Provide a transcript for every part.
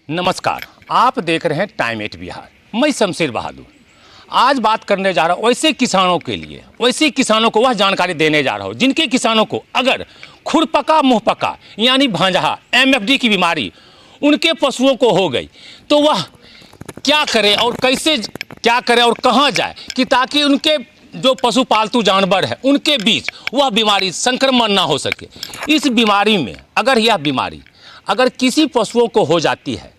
नमस्कार, आप देख रहे हैं टाइम 8 बिहार। मैं शमशेर बहादुर आज बात करने जा रहा हूँ वैसे किसानों के लिए, वैसे किसानों को वह जानकारी देने जा रहा हूँ जिनके किसानों को अगर खुरपका मुंहपका यानी भांजहा MFD की बीमारी उनके पशुओं को हो गई तो वह क्या करे और कैसे क्या करे और कहाँ जाए कि ताकि उनके जो पशु पालतू जानवर है उनके बीच वह बीमारी संक्रमण ना हो सके। इस बीमारी में अगर किसी पशुओं को हो जाती है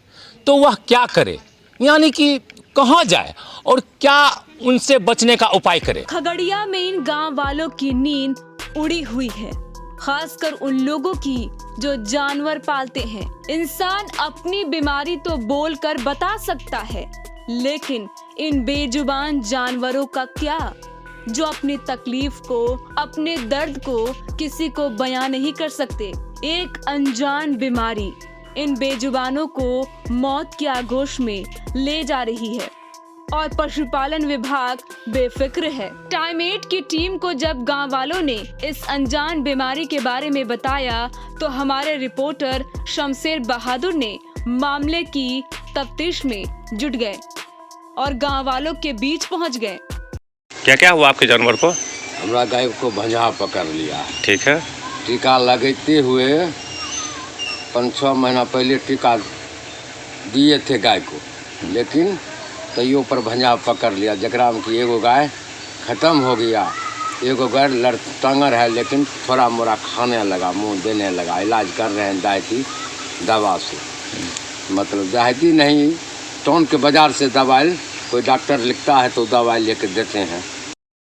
तो वह क्या करे, यानी कि कहाँ जाए और क्या उनसे बचने का उपाय करे। खगड़िया में इन गांव वालों की नींद उड़ी हुई है, खासकर उन लोगों की जो जानवर पालते हैं। इंसान अपनी बीमारी तो बोलकर बता सकता है, लेकिन इन बेजुबान जानवरों का क्या, जो अपनी तकलीफ को, अपने दर्द को किसी को बयां नहीं कर सकते। एक अनजान बीमारी इन बेजुबानों को मौत के आगोश में ले जा रही है और पशुपालन विभाग बेफिक्र है। टाइम 8 की टीम को जब गांव वालों ने इस अनजान बीमारी के बारे में बताया तो हमारे रिपोर्टर शमशेर बहादुर ने मामले की तफ्तीश में जुट गए और गांव वालों के बीच पहुंच गए। क्या क्या हुआ आपके जानवर को? हमरा गाय को भंजहा पकड़ लिया। ठीक है। टीका लगते हुए 5-6 महीना पहले टीका दिए थे गाय को, लेकिन तैयो पर भंजहा पकड़ लिया, जकरा में कि एगो गाय ख़त्म हो गया, एगो गाय टांगर है लेकिन थोड़ा मोड़ा खाने लगा, मुंह देने लगा। इलाज कर रहे हैं दायती दवा से, मतलब दायती नहीं, टाउन के बाज़ार से दवाई कोई डॉक्टर लिखता है तो दवाई लेके देते हैं।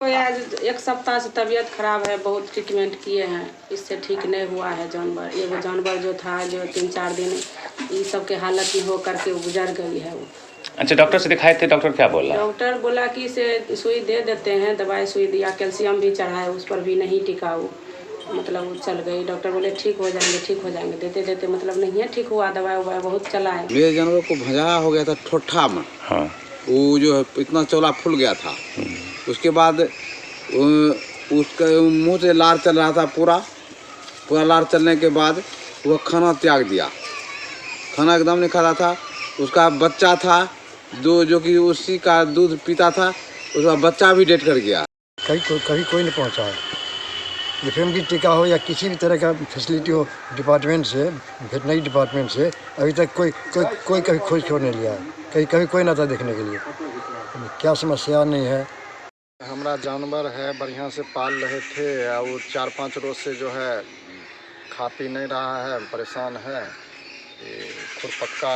आज 1 सप्ताह से तबीयत खराब है, बहुत ट्रीटमेंट किए हैं, इससे ठीक नहीं हुआ है जानवर। एगो जानवर जो था जो 3-4 दिन ये सब के हालत में हो करके वो गुजर गई है वो। अच्छा, डॉक्टर से दिखाए थे, डॉक्टर क्या बोला? डॉक्टर बोला कि इसे सुई दे देते हैं, दवाई सुई दिया, कैल्शियम भी चढ़ाए, उस पर भी नहीं टिका वो, मतलब वो चल गई। डॉक्टर बोले ठीक हो जाएंगे, देते देते मतलब नहीं है ठीक हुआ, दवाई ववाई बहुत चला है। मेरे जानवर को भंजहा हो गया था ठोठा में। हाँ। वो जो है इतना चौड़ा फूल गया था, उसके बाद उसका मुंह से लार चल रहा था, पूरा लार चलने के बाद वह खाना त्याग दिया, खाना एकदम नहीं खा रहा था। उसका बच्चा था जो कि उसी का दूध पीता था, उसका बच्चा भी डेथ कर गया। कभी कोई नहीं पहुंचा है। FMD टीका हो या किसी भी तरह का फैसिलिटी हो डिपार्टमेंट से, वेटनरी डिपार्टमेंट से, अभी तक कोई कभी खोज खबर नहीं लिया है। कभी कोई ना था देखने के लिए। क्या समस्या नहीं है। हमारा जानवर है, बढ़िया से पाल रहे थे और वो 4-5 रोज से जो है खा पी नहीं रहा है, परेशान है। खुरपक्का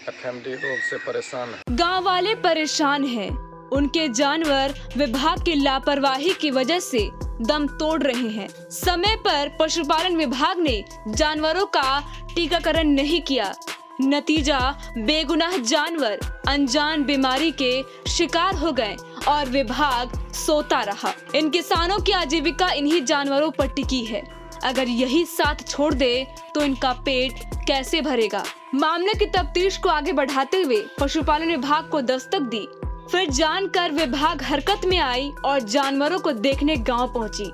FMD रोग से परेशान है। गांव वाले परेशान हैं। उनके जानवर विभाग की लापरवाही की वजह से दम तोड़ रहे हैं। समय पर पशुपालन विभाग ने जानवरों का टीकाकरण नहीं किया, नतीजा बेगुनाह जानवर अनजान बीमारी के शिकार हो गए और विभाग सोता रहा। इन किसानों की आजीविका इन्हीं जानवरों पर टिकी है। अगर यही साथ छोड़ दे तो इनका पेट कैसे भरेगा। मामले की तफ्तीश को आगे बढ़ाते हुए पशुपालन विभाग को दस्तक दी, फिर जानकर विभाग हरकत में आई और जानवरों को देखने गांव पहुंची।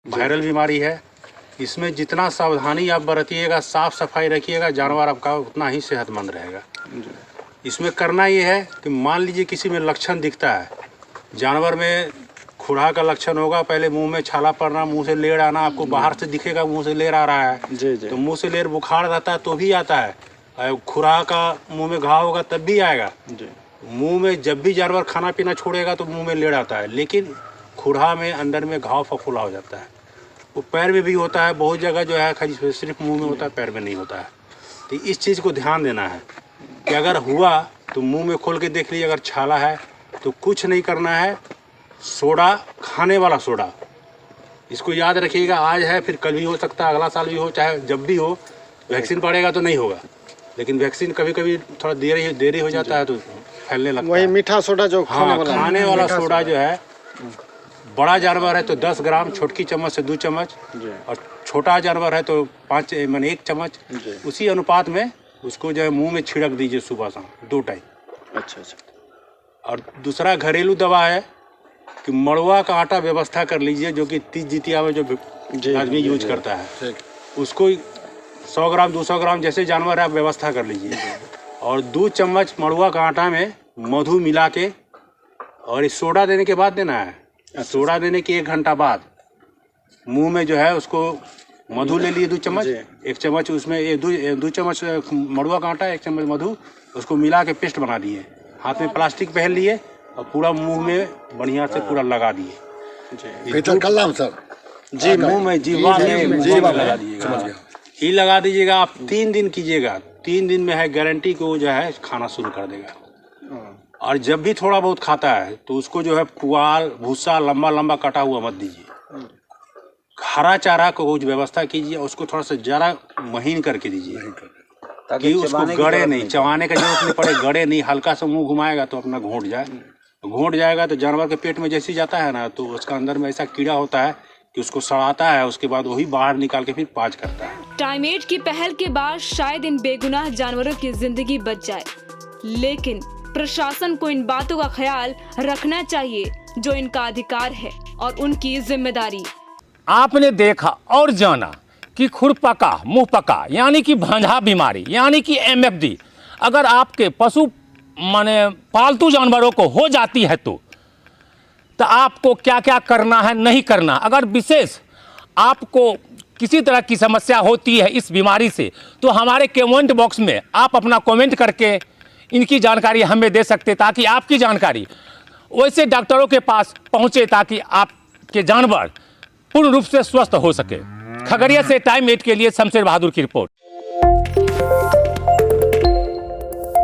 वायरल बीमारी है, इसमें जितना सावधानी आप बरतिएगा, साफ सफाई रखिएगा, जानवर आपका उतना ही सेहतमंद रहेगा। इसमें करना ये है कि मान लीजिए किसी में लक्षण दिखता है, जानवर में खुरा का लक्षण होगा, पहले मुंह में छाला पड़ना, मुंह से लेर आना, आपको बाहर से दिखेगा मुंह से लेर आ रहा है जी। तो मुंह से लेर बुखार रहता है तो भी आता है, खुरा का मुंह में घाव होगा तब भी आएगा जी। मुंह में जब भी जानवर खाना पीना छोड़ेगा तो मुंह में लेर आता है, लेकिन खुरा में अंदर में घाव फफूला हो जाता है। वो पैर में भी होता है, बहुत जगह जो है सिर्फ मुंह में होता है, पैर में नहीं होता है। तो इस चीज़ को ध्यान देना है कि अगर हुआ तो मुंह में खोल के देख लीजिए, अगर छाला है तो कुछ नहीं करना है, सोडा, खाने वाला सोडा, इसको याद रखिएगा। आज है फिर कल भी हो सकता है, अगला साल भी हो, चाहे जब भी हो। वैक्सीन पड़ेगा तो नहीं होगा, लेकिन वैक्सीन कभी कभी थोड़ा देरी हो जाता है तो फैलने लगता है। वही मीठा सोडा जो खाने वाला सोडा जो है, बड़ा जानवर है तो 10 ग्राम, छोटकी चम्मच से 2 चम्मच, और छोटा जानवर है तो 1 चम्मच, उसी अनुपात में उसको जो है मुंह में छिड़क दीजिए सुबह शाम 2 टाइम। अच्छा। और दूसरा घरेलू दवा है कि मड़ुआ का आटा व्यवस्था कर लीजिए, जो कि तीज जितिया में जो आदमी यूज करता है, उसको 100 ग्राम 200 ग्राम जैसे जानवर है आप व्यवस्था कर लीजिए, और 2 चम्मच मड़ुआ का आटा में मधु मिला के, और इस सोडा देने के बाद देना है। सोडा देने के 1 घंटा बाद मुंह में जो है उसको मधु ले लिए 2 चम्मच, 1 चम्मच उसमें 2 चम्मच मड़ुआ का आटा, 1 चम्मच मधु, उसको मिला के पेस्ट बना दिए। हाथ में प्लास्टिक पहन लिए और पूरा मुंह में बढ़िया से पूरा लगा दिए। सर जी मुंह में जीवा में लगा दिएगा। ये लगा दीजिएगा आप, 3 दिन कीजिएगा। 3 दिन में है गारंटी को जो है खाना शुरू कर देगा। और जब भी थोड़ा बहुत खाता है तो उसको जो है पुआल भूसा लंबा लंबा कटा हुआ मत दीजिए, हरा चारा को कुछ व्यवस्था कीजिए, उसको थोड़ा सा ज़्यादा महीन करके दीजिए ताकि उसको गड़े नहीं, चबाने का जरूरत नहीं पड़े, गड़े नहीं। हल्का सा मुंह घुमाएगा तो अपना घोंट जाएगा तो जानवर के पेट में जैसे जाता है ना, तो उसका अंदर में ऐसा कीड़ा होता है कि उसको सड़ाता है, उसके बाद वही बाहर निकाल के फिर पाज करता है। टाइमेट की पहल के बाद शायद इन बेगुनाह जानवरों की जिंदगी बच जाए, लेकिन प्रशासन को इन बातों का ख्याल रखना चाहिए जो इनका अधिकार है और उनकी जिम्मेदारी। आपने देखा और जाना कि खुरपका मुंहपका यानी कि भांजा बीमारी यानी कि MFD अगर आपके पशु माने पालतू जानवरों को हो जाती है तो आपको क्या क्या करना है नहीं करना। अगर विशेष आपको किसी तरह की समस्या होती है इस बीमारी से तो हमारे कमेंट बॉक्स में आप अपना कमेंट करके इनकी जानकारी हमें दे सकते, ताकि आपकी जानकारी वैसे डॉक्टरों के पास पहुंचे ताकि आपके जानवर पूर्ण रूप से स्वस्थ हो सके। खगड़िया से टाइम 8 के लिए शमशेर बहादुर की रिपोर्ट।